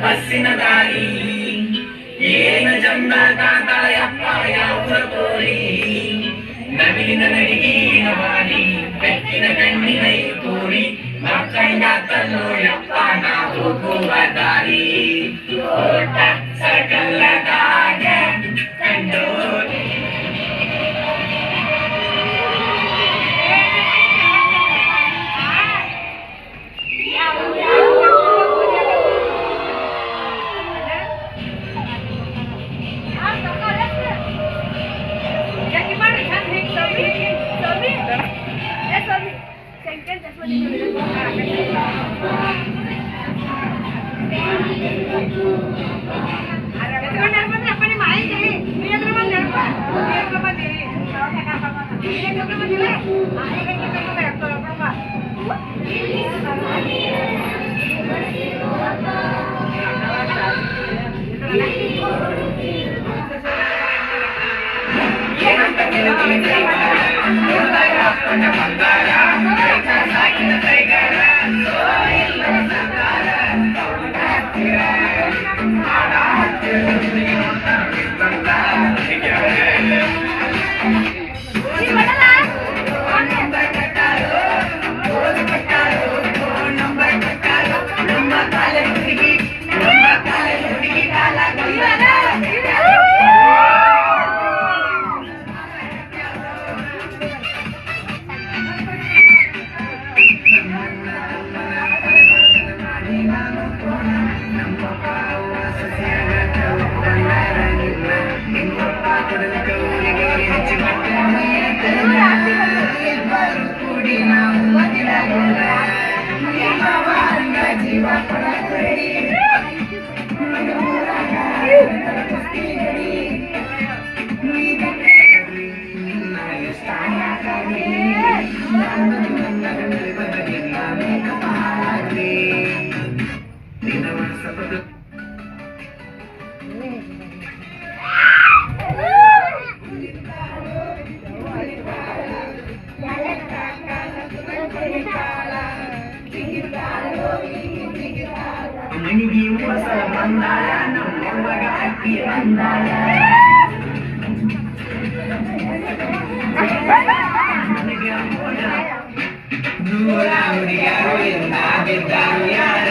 ಬಸ್ಸಿನ ದಾರಿ ಏನ ಜಂಬ ತಾತಾಯಪ್ಪ ಯಾವ ತೋರಿ ನವಿಲಿನ ನಡಿಗಿನ ಬಾರಿ ಬೆಕ್ಕಿನ ಕಣ್ಣಿನ ತೋರಿ ಮಕ್ಕಂಡಾತಲ್ಲೋ ಯಪ್ಪ ನಾ ಹೋಗುವ ದಾರಿ ಓಟ ಸಕಲದಾಗ ಕಂಡೋರಿ ಮನಿಗೆ ಮಸಲ ಬಂದಾಳ ನಮ್ಮೊಳಗ ಅಕ್ಕಿ ಬಂದಾಳ ನೂರ ಹುಡುಗಿಯರು ಎಂದ ಬಿದ್ದಾರು ಯಾರ